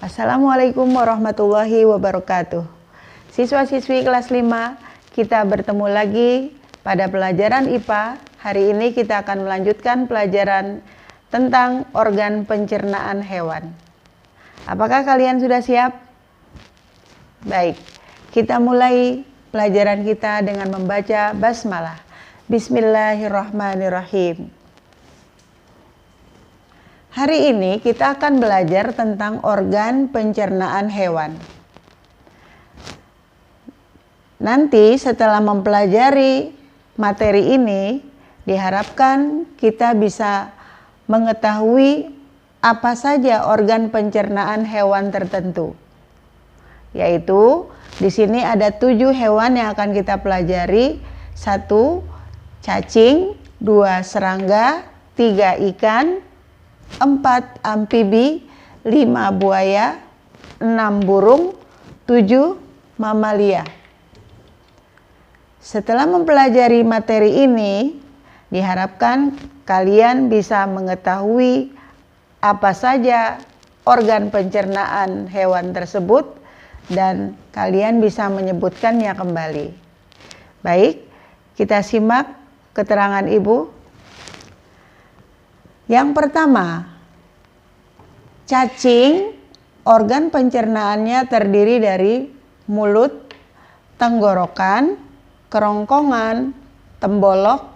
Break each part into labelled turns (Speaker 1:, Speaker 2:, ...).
Speaker 1: Assalamualaikum warahmatullahi wabarakatuh. Siswa-siswi kelas 5, kita bertemu lagi pada pelajaran IPA. Hari ini kita akan melanjutkan pelajaran tentang organ pencernaan hewan. Apakah kalian sudah siap? Baik, kita mulai pelajaran kita dengan membaca basmalah. Bismillahirrahmanirrahim. Hari ini kita akan belajar tentang organ pencernaan hewan. Nanti setelah mempelajari materi ini, diharapkan kita bisa mengetahui apa saja organ pencernaan hewan tertentu. Yaitu di sini ada 7 hewan yang akan kita pelajari. 1. Cacing, 2. Serangga, 3. Ikan, 4. Amfibi, 5. Buaya, 6. Burung, 7. Mamalia. Setelah mempelajari materi ini, diharapkan kalian bisa mengetahui apa saja organ pencernaan hewan tersebut dan kalian bisa menyebutkannya kembali. Baik, kita simak keterangan Ibu. Yang pertama, cacing, organ pencernaannya terdiri dari mulut, tenggorokan, kerongkongan, tembolok,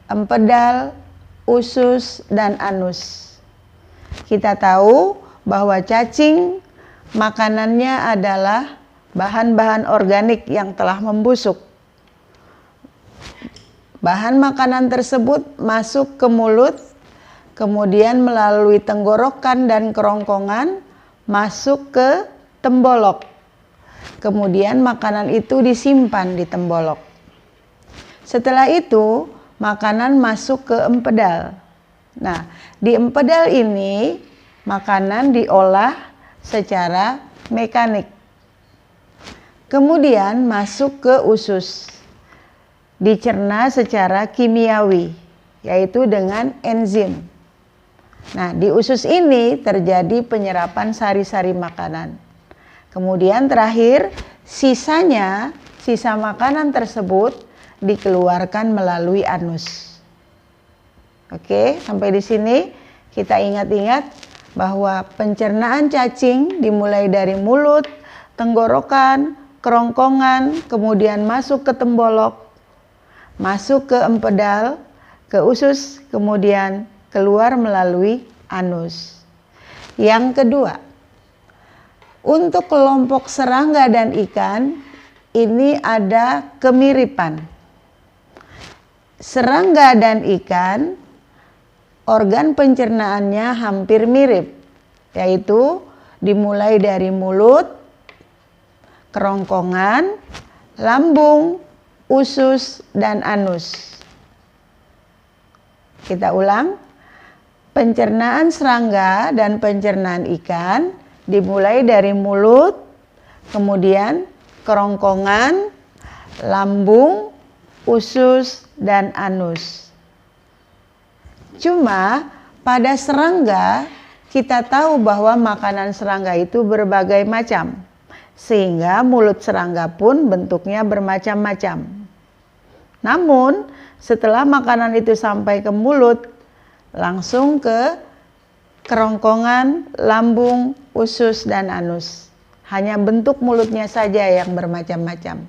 Speaker 1: empedal, usus, dan anus. Kita tahu bahwa cacing makanannya adalah bahan-bahan organik yang telah membusuk. Bahan makanan tersebut masuk ke mulut, kemudian melalui tenggorokan dan kerongkongan masuk ke tembolok. Kemudian makanan itu disimpan di tembolok. Setelah itu, makanan masuk ke empedal. Nah, di empedal ini, makanan diolah secara mekanik. Kemudian masuk ke usus. Dicerna secara kimiawi, yaitu dengan enzim. Nah, di usus ini terjadi penyerapan sari-sari makanan. Kemudian terakhir, sisa makanan tersebut dikeluarkan melalui anus. Oke, sampai di sini kita ingat-ingat bahwa pencernaan cacing dimulai dari mulut, tenggorokan, kerongkongan, kemudian masuk ke tembolok, masuk ke empedal, ke usus, kemudian keluar melalui anus. Yang kedua, untuk kelompok serangga dan ikan, ini ada kemiripan. Serangga dan ikan, organ pencernaannya hampir mirip, yaitu dimulai dari mulut, kerongkongan, lambung, usus, dan anus. Kita ulang, pencernaan serangga dan pencernaan ikan dimulai dari mulut, kemudian kerongkongan, lambung, usus, dan anus. Cuma pada serangga kita tahu bahwa makanan serangga itu berbagai macam, sehingga mulut serangga pun bentuknya bermacam-macam. Namun setelah makanan itu sampai ke mulut, langsung ke kerongkongan, lambung, usus, dan anus. Hanya bentuk mulutnya saja yang bermacam-macam.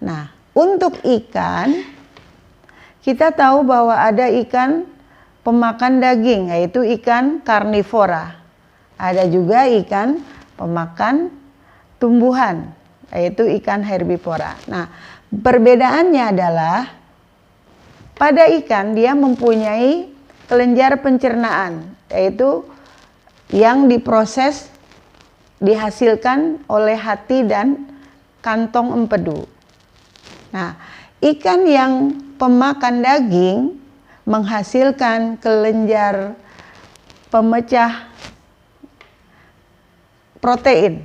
Speaker 1: Nah, untuk ikan, kita tahu bahwa ada ikan pemakan daging, yaitu ikan karnivora. Ada juga ikan pemakan tumbuhan, yaitu ikan herbivora. Nah, perbedaannya adalah pada ikan dia mempunyai kelenjar pencernaan, yaitu yang diproses dihasilkan oleh hati dan kantong empedu. Nah, ikan yang pemakan daging menghasilkan kelenjar pemecah protein.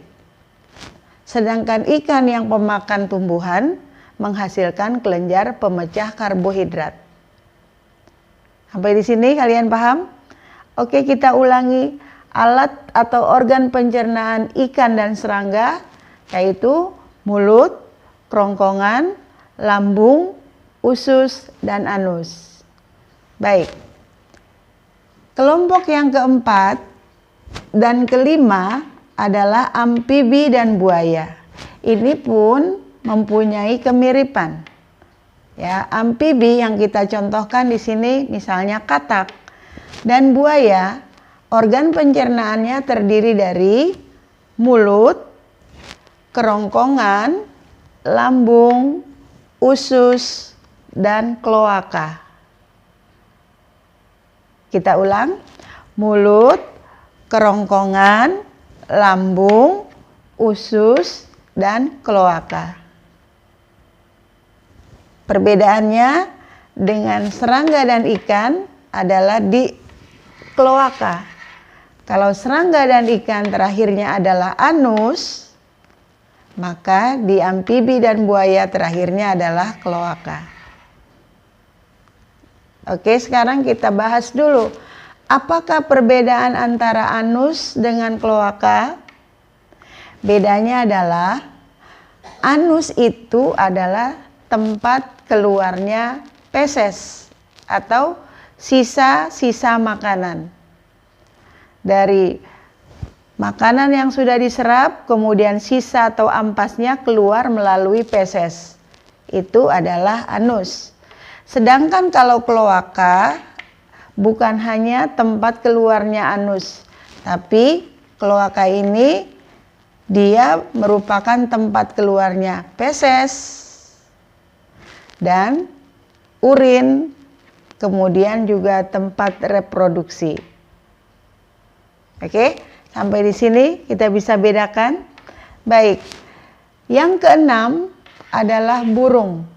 Speaker 1: Sedangkan ikan yang pemakan tumbuhan menghasilkan kelenjar pemecah karbohidrat. Sampai di sini kalian paham? Oke, kita ulangi. alat atau organ pencernaan ikan dan serangga, yaitu mulut, kerongkongan, lambung, usus, dan anus. Baik. Kelompok yang keempat dan kelima adalah amfibi dan buaya. Ini pun mempunyai kemiripan. Ya, amfibi yang kita contohkan di sini misalnya katak, dan buaya organ pencernaannya terdiri dari mulut, kerongkongan, lambung, usus, dan kloaka. Kita ulang, mulut, kerongkongan, lambung, usus, dan kloaka. Perbedaannya dengan serangga dan ikan adalah di kloaka. Kalau serangga dan ikan terakhirnya adalah anus, maka di amfibi dan buaya terakhirnya adalah kloaka. Oke, sekarang kita bahas dulu. Apakah perbedaan antara anus dengan kloaka? Bedanya adalah anus itu adalah tempat keluarnya feses atau sisa-sisa makanan. Dari makanan yang sudah diserap, kemudian sisa atau ampasnya keluar melalui feses. Itu adalah anus. Sedangkan kalau kloaka bukan hanya tempat keluarnya anus, tapi kloaka ini dia merupakan tempat keluarnya feses dan urin, kemudian juga tempat reproduksi. Oke, sampai di sini kita bisa bedakan. Baik, yang keenam adalah burung.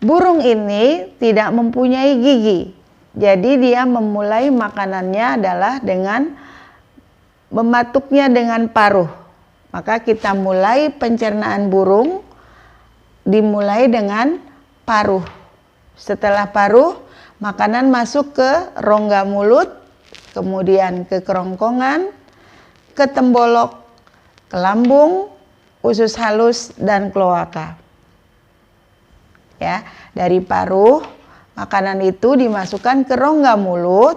Speaker 1: Burung ini tidak mempunyai gigi, jadi dia memulai makanannya adalah dengan mematuknya dengan paruh. Maka kita mulai pencernaan burung dimulai dengan paruh. Setelah paruh, makanan masuk ke rongga mulut, kemudian ke kerongkongan, ke tembolok, ke lambung, usus halus, dan kloaka. Ya, dari paruh, makanan itu dimasukkan ke rongga mulut,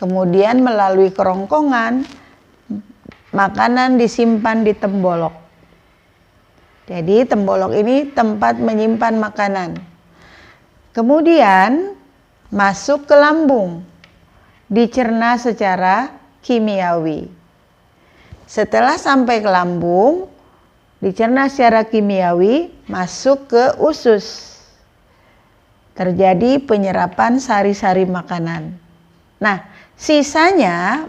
Speaker 1: kemudian melalui kerongkongan, makanan disimpan di tembolok. Jadi tembolok ini tempat menyimpan makanan. Kemudian masuk ke lambung, dicerna secara kimiawi. Setelah sampai ke lambung, dicerna secara kimiawi, masuk ke usus. Terjadi penyerapan sari-sari makanan. Nah, sisanya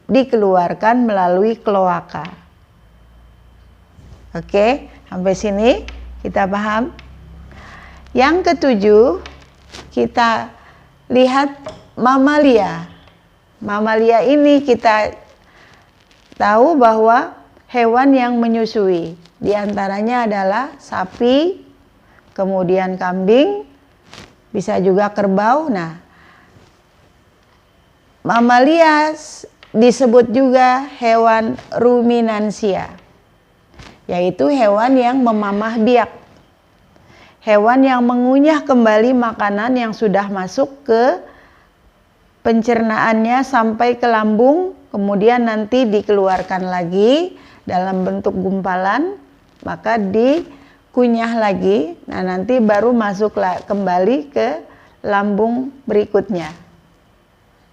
Speaker 1: dikeluarkan melalui kloaka. Oke, sampai sini kita paham. Yang ketujuh, kita lihat mamalia. Mamalia ini kita tahu bahwa hewan yang menyusui. Di antaranya adalah sapi, kemudian kambing, bisa juga kerbau. Nah, mamalia disebut juga hewan ruminansia, yaitu hewan yang memamah biak. Hewan yang mengunyah kembali makanan yang sudah masuk ke pencernaannya sampai ke lambung, kemudian nanti dikeluarkan lagi dalam bentuk gumpalan, maka dikunyah lagi. Nah, nanti baru masuk kembali ke lambung berikutnya.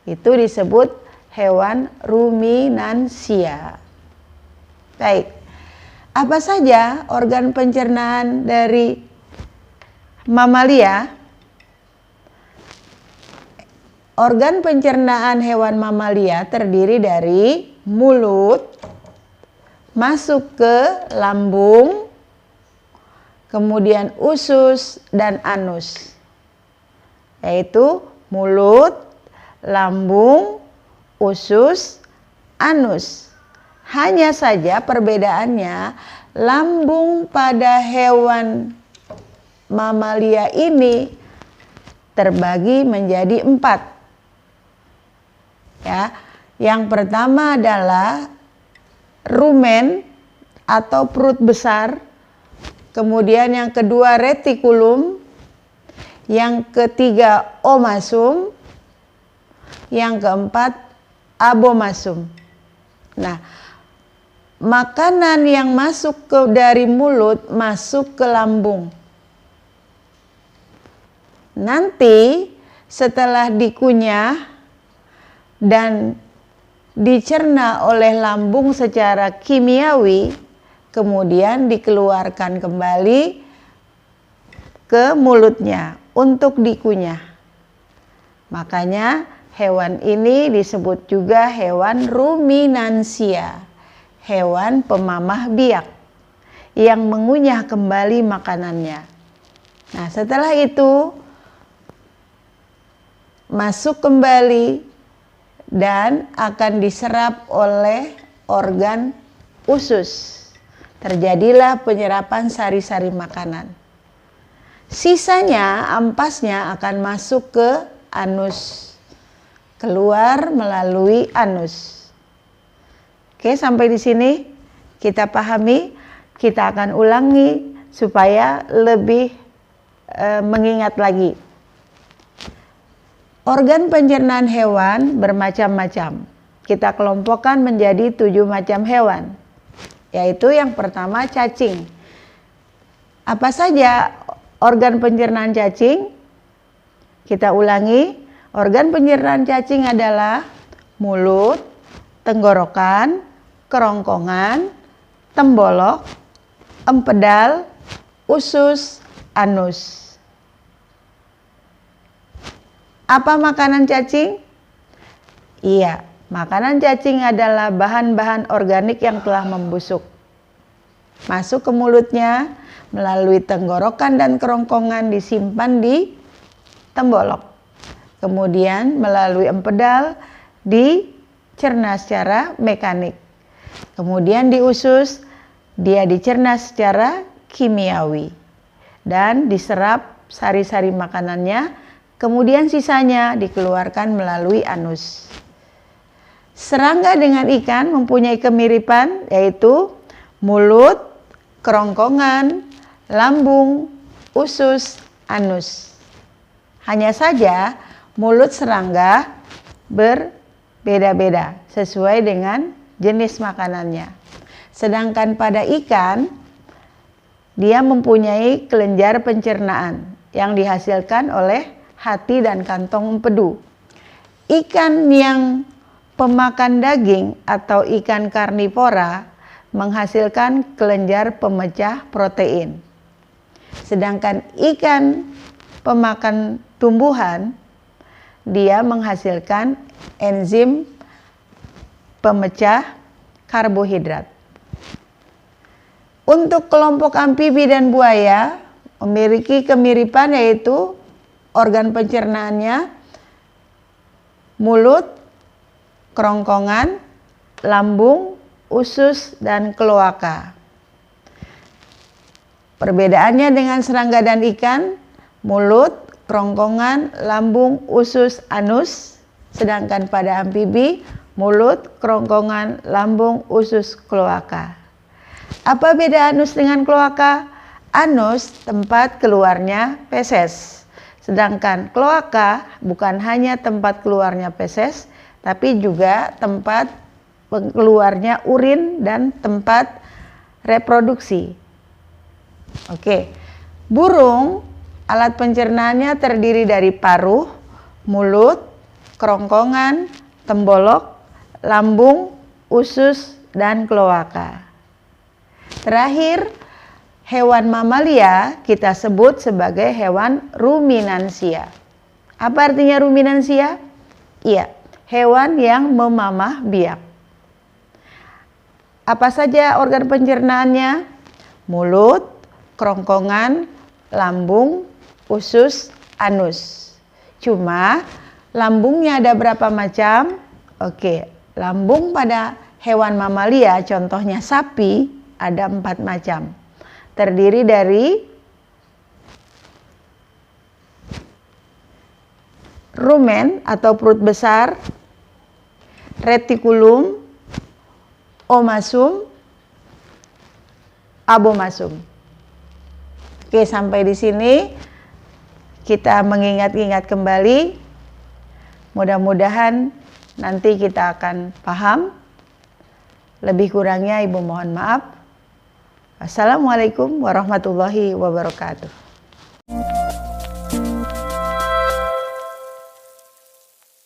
Speaker 1: Itu disebut hewan ruminansia. Baik, apa saja organ pencernaan dari mamalia? Organ pencernaan hewan mamalia terdiri dari mulut, masuk ke lambung, kemudian usus dan anus. Yaitu mulut, lambung, usus, anus. Hanya saja perbedaannya, lambung pada hewan mamalia ini terbagi menjadi 4. Ya, Yang pertama adalah rumen atau perut besar, kemudian yang kedua retikulum, yang ketiga omasum, yang keempat abomasum. Nah, makanan yang masuk dari mulut masuk ke lambung. Nanti setelah dikunyah dan dicerna oleh lambung secara kimiawi, kemudian dikeluarkan kembali ke mulutnya untuk dikunyah. Makanya hewan ini disebut juga hewan ruminansia, hewan pemamah biak yang mengunyah kembali makanannya. Nah, setelah itu masuk kembali dan akan diserap oleh organ usus. Terjadilah penyerapan sari-sari makanan. Sisanya, ampasnya akan masuk ke anus, keluar melalui anus. Oke, sampai di sini kita pahami. Kita akan ulangi supaya lebih mengingat lagi. Organ pencernaan hewan bermacam-macam. Kita kelompokkan menjadi 7 macam hewan. Yaitu yang pertama cacing. Apa saja organ pencernaan cacing? Kita ulangi. Organ pencernaan cacing adalah mulut, tenggorokan, kerongkongan, tembolok, empedal, usus, anus. Apa makanan cacing? Iya, makanan cacing adalah bahan-bahan organik yang telah membusuk. Masuk ke mulutnya melalui tenggorokan dan kerongkongan, disimpan di tembolok. Kemudian melalui empedal dicerna secara mekanik. Kemudian di usus dia dicerna secara kimiawi dan diserap sari-sari makanannya. Kemudian sisanya dikeluarkan melalui anus. Serangga dengan ikan mempunyai kemiripan, yaitu mulut, kerongkongan, lambung, usus, anus. Hanya saja mulut serangga berbeda-beda sesuai dengan jenis makanannya. Sedangkan pada ikan, dia mempunyai kelenjar pencernaan yang dihasilkan oleh hati dan kantong empedu. Ikan yang pemakan daging atau ikan karnivora menghasilkan kelenjar pemecah protein. Sedangkan ikan pemakan tumbuhan, dia menghasilkan enzim pemecah karbohidrat. Untuk kelompok amfibi dan buaya memiliki kemiripan, yaitu organ pencernaannya mulut, kerongkongan, lambung, usus, dan kloaka. Perbedaannya dengan serangga dan ikan, mulut, kerongkongan, lambung, usus, anus. Sedangkan pada amfibi, mulut, kerongkongan, lambung, usus, kloaka. Apa beda anus dengan kloaka? Anus tempat keluarnya feses. Sedangkan kloaka bukan hanya tempat keluarnya feses, tapi juga tempat keluarnya urin dan tempat reproduksi. Oke. Burung, alat pencernaannya terdiri dari paruh, mulut, kerongkongan, tembolok, lambung, usus, dan kloaka. Terakhir, hewan mamalia kita sebut sebagai hewan ruminansia. Apa artinya ruminansia? Iya, hewan yang memamah biak. Apa saja organ pencernaannya? Mulut, kerongkongan, lambung, usus, anus. Cuma lambungnya ada berapa macam? Oke, lambung pada hewan mamalia, contohnya sapi, ada 4 macam. Terdiri dari rumen atau perut besar, retikulum, omasum, abomasum. Oke, sampai di sini kita mengingat-ingat kembali. Mudah-mudahan nanti kita akan paham. Lebih kurangnya Ibu mohon maaf. Assalamualaikum warahmatullahi wabarakatuh.